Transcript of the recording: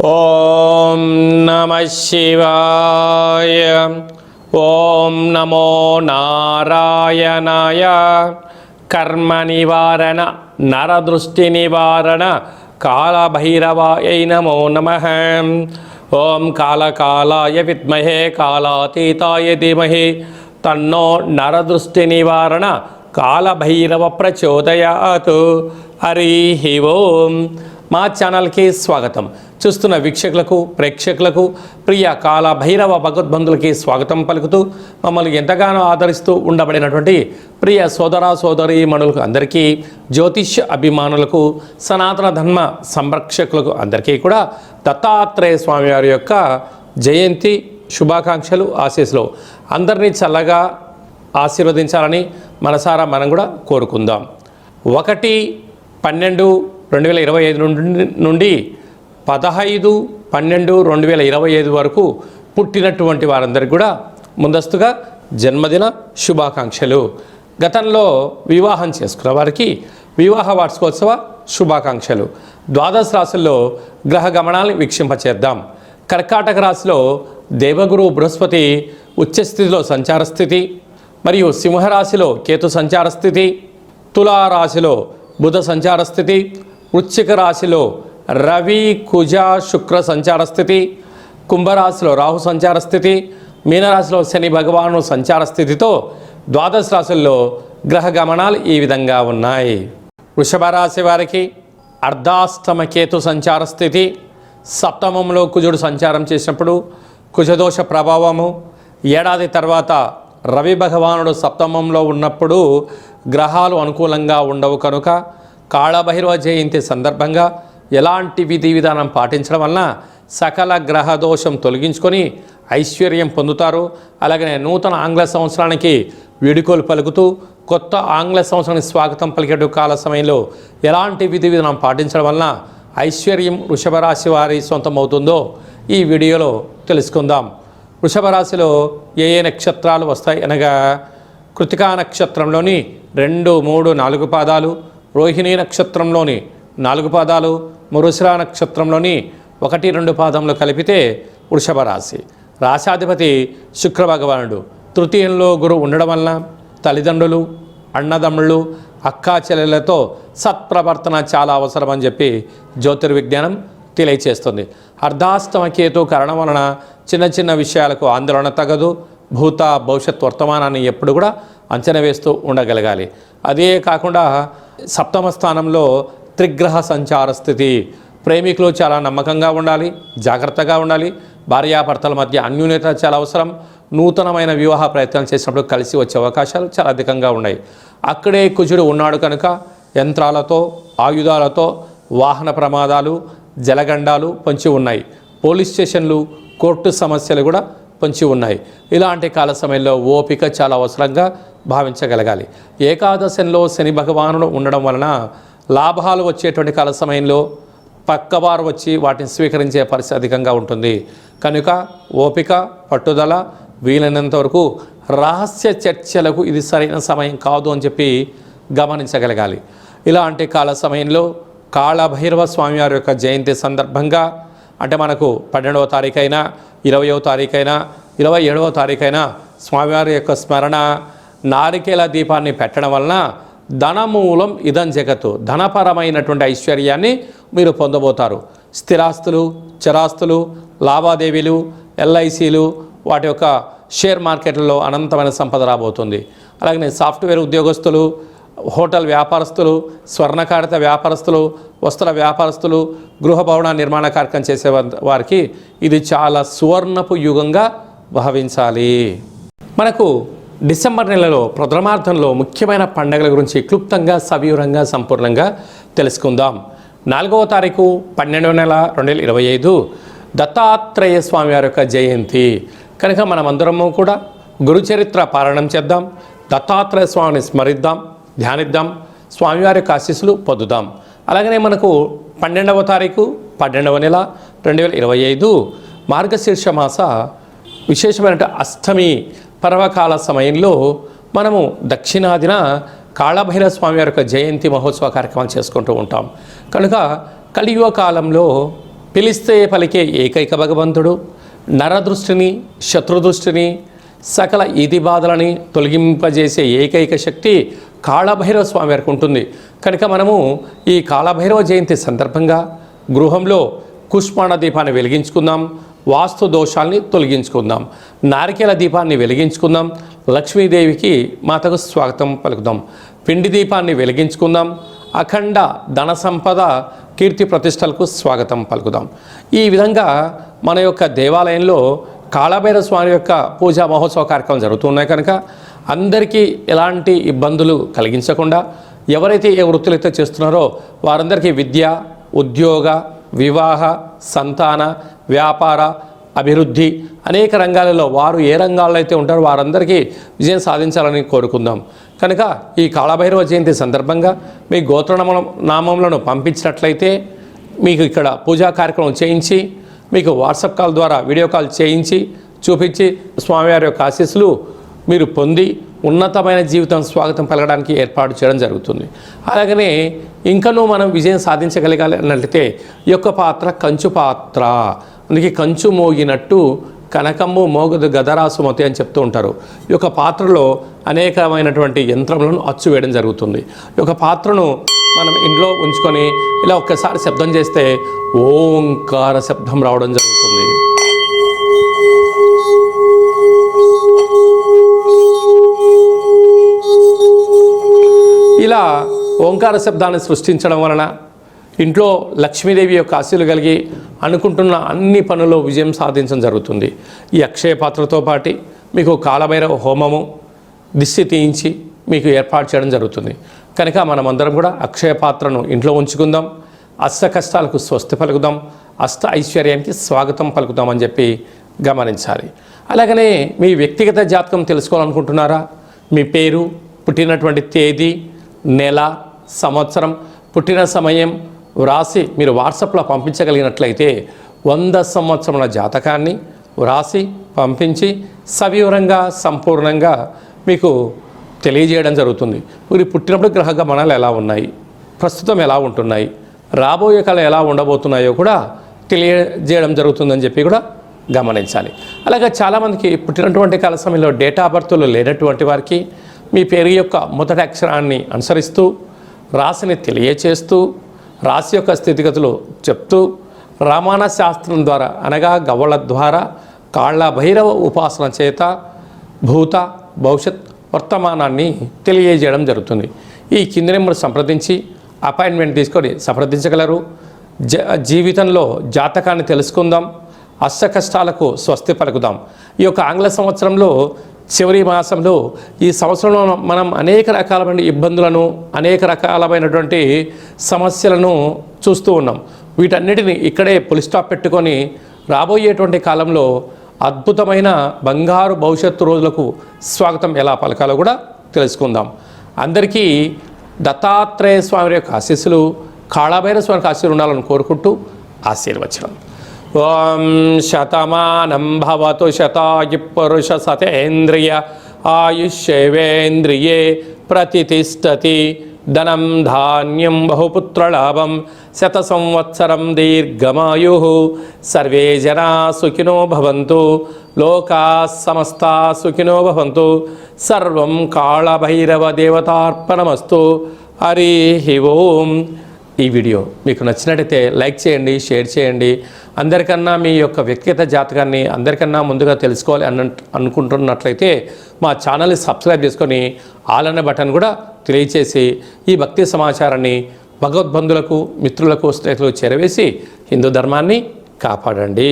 ఓం నమః శివాయ. ఓం నమో నారాయణాయ. కర్మ నివారణ నరదృష్టి నివారణ కాళభైరవాయ నమో నమః. ఓం కాళకాలాయ విద్మహే కాళాతీతాయ ధీమహి తన్నో నరదృష్టి నివారణ కాళభైరవ ప్రచోదయాత్. హరి ఓం. మా ఛానల్కి స్వాగతం. చూస్తున్న వీక్షకులకు ప్రేక్షకులకు ప్రియ కాళభైరవ భగవద్బంధులకి స్వాగతం పలుకుతూ మమ్మల్ని ఎంతగానో ఆదరిస్తూ ఉండబడినటువంటి ప్రియ సోదర సోదరీమణులకు అందరికీ, జ్యోతిష్య అభిమానులకు, సనాతన ధర్మ సంరక్షకులకు అందరికీ కూడా దత్తాత్రేయ స్వామి వారి యొక్క జయంతి శుభాకాంక్షలు, ఆశీస్సులు. అందరినీ చల్లగా ఆశీర్వదించాలని మనసారా మనం కూడా కోరుకుందాం. 1/12/2025 నుండి 15/12/2025 వరకు పుట్టినటువంటి వారందరికీ కూడా ముందస్తుగా జన్మదిన శుభాకాంక్షలు. గతంలో వివాహం చేసుకున్న వారికి వివాహ వార్షికోత్సవ శుభాకాంక్షలు. ద్వాదశ రాశుల్లో గ్రహ గమనాలను వీక్షింపచేద్దాం. కర్కాటక రాశిలో దేవగురు బృహస్పతి ఉచ్చస్థితిలో సంచార స్థితి, మరియు సింహరాశిలో కేతు సంచార స్థితి, తులారాశిలో బుధ సంచార స్థితి, వృశ్చిక రాశిలో రవి కుజ శుక్ర సంచార స్థితి, కుంభరాశిలో రాహు సంచార స్థితి, మీనరాశిలో శని భగవాను సంచార స్థితితో ద్వాదశ రాశుల్లో గ్రహ గమనాలు ఈ విధంగా ఉన్నాయి. వృషభ రాశి వారికి అర్ధాష్టమ కేతు సంచార స్థితి, సప్తమంలో కుజుడు సంచారం చేసినప్పుడు కుజదోష ప్రభావము, ఏడాది తర్వాత రవి భగవానుడు సప్తమంలో ఉన్నప్పుడు గ్రహాలు అనుకూలంగా ఉండవు కనుక కాళభైరవ జయంతి సందర్భంగా ఎలాంటి విధి విధానం పాటించడం వలన సకల గ్రహ దోషం తొలగించుకొని ఐశ్వర్యం పొందుతారు. అలాగనే నూతన ఆంగ్ల సంవత్సరానికి వీడుకోలు పలుకుతూ కొత్త ఆంగ్ల సంవత్సరానికి స్వాగతం పలికే కాల సమయంలో ఎలాంటి విధి విధానం పాటించడం వలన ఐశ్వర్యం వృషభ రాశి వారి సొంతం అవుతుందో ఈ వీడియోలో తెలుసుకుందాం. వృషభ రాశిలో ఏ ఏ నక్షత్రాలు వస్తాయి అనగా కృతికా నక్షత్రంలోని 2, 3, 4 పాదాలు, రోహిణీ నక్షత్రంలోని 4 పాదాలు, మృగశిర నక్షత్రంలోని 1, 2 పాదంలో కలిపితే వృషభ రాశి. రాశాధిపతి శుక్ర భగవానుడు. తృతీయంలో గురువు ఉండడం వలన తల్లిదండ్రులు, అన్నదమ్ముళ్ళు, అక్కా చెల్లెలతో సత్ప్రవర్తన చాలా అవసరం అని చెప్పి జ్యోతిర్విజ్ఞానం తెలియచేస్తుంది. అర్ధాష్టమ కేతు కారణం వలన చిన్న చిన్న విషయాలకు ఆందోళన తగదు. భూత భవిష్యత్ వర్తమానాన్ని ఎప్పుడు కూడా అంచనా వేస్తూ ఉండగలగాలి. అదే కాకుండా సప్తమ స్థానంలో త్రిగ్రహ సంచార స్థితి. ప్రేమికులు చాలా నమ్మకంగా ఉండాలి, జాగ్రత్తగా ఉండాలి. భార్యాభర్తల మధ్య అన్యోన్యత చాలా అవసరం. నూతనమైన వివాహ ప్రయత్నాలు చేసినప్పుడు కలిసి వచ్చే అవకాశాలు చాలా అధికంగా ఉన్నాయి. అక్కడే కుజుడు ఉన్నాడు కనుక యంత్రాలతో, ఆయుధాలతో వాహన ప్రమాదాలు, జలగండాలు పొంచి ఉన్నాయి. పోలీస్ స్టేషన్లు, కోర్టు సమస్యలు కూడా పొంచి ఉన్నాయి. ఇలాంటి కాల సమయంలో ఓపిక చాలా అవసరంగా భావించగలగాలి. ఏకాదశంలో శని భగవానుడు ఉండడం వలన లాభాలు వచ్చేటువంటి కాల సమయంలో పక్కవారు వచ్చి వాటిని స్వీకరించే పరిస్థితి అధికంగా ఉంటుంది. కనుక ఓపిక, పట్టుదల, వీలైనంత వరకు రహస్య చర్చలకు ఇది సరైన సమయం కాదు అని చెప్పి గమనించగలగాలి. ఇలాంటి కాల సమయంలో కాళభైరవ స్వామివారి యొక్క జయంతి సందర్భంగా, అంటే మనకు 12వ తారీఖైనా, 20వ తారీఖైనా, 27వ తారీఖైనా స్వామివారి యొక్క స్మరణ, నారికేల దీపాన్ని పెట్టడం వలన ధనమూలం ఇదం జగత్తు, ధనపరమైనటువంటి ఐశ్వర్యాన్ని మీరు పొందబోతారు. స్థిరాస్తులు, చరాస్తులు, లావాదేవీలు, ఎల్ఐసీలు, వాటి యొక్క షేర్ మార్కెట్లలో అనంతమైన సంపద రాబోతుంది. అలాగే సాఫ్ట్వేర్ ఉద్యోగస్తులు, హోటల్ వ్యాపారస్తులు, స్వర్ణకారిత వ్యాపారస్తులు, వస్త్ర వ్యాపారస్తులు, గృహ భవన నిర్మాణ కార్యక్రమం చేసే వారికి ఇది చాలా సువర్ణపు యుగంగా భావించాలి. మనకు డిసెంబర్ నెలలో ప్రథమార్థంలో ముఖ్యమైన పండుగల గురించి క్లుప్తంగా, సవివరంగా, సంపూర్ణంగా తెలుసుకుందాం. 4వ తారీఖు 12వ నెల 2025 దత్తాత్రేయ స్వామి వారి యొక్క జయంతి కనుక మనమందరము కూడా గురుచరిత్ర పారాయణం చేద్దాం. దత్తాత్రేయ స్వామిని స్మరిద్దాం, ధ్యానిద్దాం, స్వామివారి యొక్క ఆశీస్సులు పొందుదాం. అలాగనే మనకు 12వ తారీఖు 12వ నెల 2025 మార్గశీర్ష మాస విశేషమైన అష్టమి పర్వకాల సమయంలో మనము దక్షిణాదిన కాళభైరవ స్వామి వారి యొక్క జయంతి మహోత్సవ కార్యక్రమాలు చేసుకుంటూ ఉంటాం. కనుక కలియుగ కాలంలో పిలిస్తే పలికే ఏకైక భగవంతుడు, నరదృష్టిని శత్రుదృష్టిని సకల ఈతి బాధలని తొలగింపజేసే ఏకైక శక్తి కాళభైరవ స్వామి వారికి ఉంటుంది. కనుక మనము ఈ కాళభైరవ జయంతి సందర్భంగా గృహంలో కుష్మాండ దీపాన్ని వెలిగించుకుందాం, వాస్తు దోషాల్ని తొలగించుకుందాం, నారికేల దీపాన్ని వెలిగించుకుందాం, లక్ష్మీదేవికి మాతకు స్వాగతం పలుకుదాం, పిండి దీపాన్ని వెలిగించుకుందాం, అఖండ ధన సంపద కీర్తి ప్రతిష్టలకు స్వాగతం పలుకుదాం. ఈ విధంగా మన యొక్క దేవాలయంలో కాళభైరవ స్వామి యొక్క పూజా మహోత్సవ కార్యక్రమం జరుగుతున్నాయి. కనుక అందరికీ ఎలాంటి ఇబ్బందులు కలిగించకుండా ఎవరైతే ఏ వృత్తులైతే చేస్తున్నారో వారందరికీ విద్య, ఉద్యోగ, వివాహ, సంతాన, వ్యాపార, అభివృద్ధి అనేక రంగాలలో వారు ఏ రంగాల్లో అయితే ఉంటారో వారందరికీ విజయం సాధించాలని కోరుకుందాం. కనుక ఈ కాళభైరవ జయంతి సందర్భంగా మీ గోత్రనామములను పంపించినట్లయితే మీకు ఇక్కడ పూజా కార్యక్రమం చేయించి మీకు వాట్సాప్ కాల్ ద్వారా వీడియో కాల్ చేయించి చూపించి స్వామివారి యొక్క ఆశీస్సులు మీరు పొంది ఉన్నతమైన జీవితం స్వాగతం పలకడానికి ఏర్పాటు చేయడం జరుగుతుంది. అలాగనే ఇంకనూ మనం విజయం సాధించగలగాలి అన్నట్లయితే ఈ యొక్క పాత్ర కంచు పాత్ర, అందుకే కంచు మోగినట్టు కనకమ్ము మోగదు గదరాసుమతి అని చెప్తూ ఉంటారు. ఈ యొక్క పాత్రలో అనేకమైనటువంటి యంత్రములను అచ్చు వేయడం జరుగుతుంది. ఈ యొక్క పాత్రను మనం ఇంట్లో ఉంచుకొని ఇలా ఒక్కసారి శబ్దం చేస్తే ఓంకార శబ్దం రావడం జరుగుతుంది. ఇలా ఓంకార శబ్దాన్ని సృష్టించడం వలన ఇంట్లో లక్ష్మీదేవి యొక్క ఆశీస్సులు కలిగి అనుకుంటున్న అన్ని పనుల్లో విజయం సాధించడం జరుగుతుంది. ఈ అక్షయ పాత్రతో పాటు మీకు కాళభైరవ హోమము దిష్టి తీయించి మీకు ఏర్పాటు చేయడం జరుగుతుంది. కనుక మనమందరం కూడా అక్షయ పాత్రను ఇంట్లో ఉంచుకుందాం, అష్ట కష్టాలకు స్వస్తి పలుకుదాం, అష్ట ఐశ్వర్యానికి స్వాగతం పలుకుదామని చెప్పి గమనించాలి. అలాగనే మీ వ్యక్తిగత జాతకం తెలుసుకోవాలనుకుంటున్నారా? మీ పేరు, పుట్టినటువంటి తేదీ, నెల, సంవత్సరం, పుట్టిన సమయం వ్రాసి మీరు వాట్సాప్లో పంపించగలిగినట్లయితే 100 సంవత్సరముల జాతకాన్ని వ్రాసి పంపించి సవివరంగా సంపూర్ణంగా మీకు తెలియజేయడం జరుగుతుంది. మీరు పుట్టినప్పుడు గ్రహ గమనాలు ఎలా ఉన్నాయి, ప్రస్తుతం ఎలా ఉంటున్నాయి, రాబోయే కాలం ఎలా ఉండబోతున్నాయో కూడా తెలియజేయడం జరుగుతుందని చెప్పి కూడా గమనించాలి. అలాగే చాలామందికి పుట్టినటువంటి కాల సమయంలో డేట్ ఆఫ్ బర్త్లు లేనటువంటి వారికి మీ పేరు యొక్క మొదటి అక్షరాన్ని అనుసరిస్తూ రాశిని తెలియచేస్తూ రాశి యొక్క స్థితిగతులు చెప్తూ రామాన శాస్త్రం ద్వారా అనగా గవ్వల ద్వారా కాళభైరవ ఉపాసన చేత భూత భవిష్యత్ వర్తమానాన్ని తెలియజేయడం జరుగుతుంది. ఈ కింది నెంబర్ సంప్రదించి అపాయింట్మెంట్ తీసుకొని సంప్రదించగలరు. జీవితంలో జాతకాన్ని తెలుసుకుందాం, అష్ట కష్టాలకు స్వస్తి పలుకుదాం. ఈ యొక్క ఆంగ్ల సంవత్సరంలో చివరి మాసంలో ఈ సంవత్సరంలో మనం అనేక రకాలమైన ఇబ్బందులను అనేక రకాలమైనటువంటి సమస్యలను చూస్తూ ఉన్నాం. వీటన్నిటిని ఇక్కడే పులి స్టాప్ పెట్టుకొని రాబోయేటువంటి కాలంలో అద్భుతమైన బంగారు భవిష్యత్తు రోజులకు స్వాగతం ఎలా పలకాలో కూడా తెలుసుకుందాం. అందరికీ దత్తాత్రేయ స్వామి యొక్క ఆశీస్సులు, కాళభైరవ స్వామికి ఆశీస్సులు ఉండాలని కోరుకుంటూ ఆశీర్వచనం. ఓం శతమానం భవతు శతాయు పురుష సతేంద్రియ ఆయుష్యేవేంద్రియే ప్రతిష్టతి ధనం ధాన్యం బహుపుత్రలాభం శత సంవత్సరం దీర్ఘమాయు సర్వే జనా సుఖినో భవంతు లోకా సమస్తా సుఖినో భవంతు సర్వం కాళభైరవ దేవతార్పణమస్తు. హరి ఓం. ఈ వీడియో మీకు నచ్చినట్టయితే లైక్ చేయండి, షేర్ చేయండి. అందరికన్నా మీ యొక్క వ్యక్తిగత జాతకాన్ని అందరికన్నా ముందుగా తెలుసుకోవాలి అనుకుంటున్నట్లయితే మా ఛానల్ని సబ్స్క్రైబ్ చేసుకొని ఆల్ అనే బటన్ కూడా తెలియచేసి ఈ భక్తి సమాచారాన్ని భగవద్బంధులకు, మిత్రులకు, స్నేహితులకు చేరవేసి హిందూ ధర్మాన్ని కాపాడండి.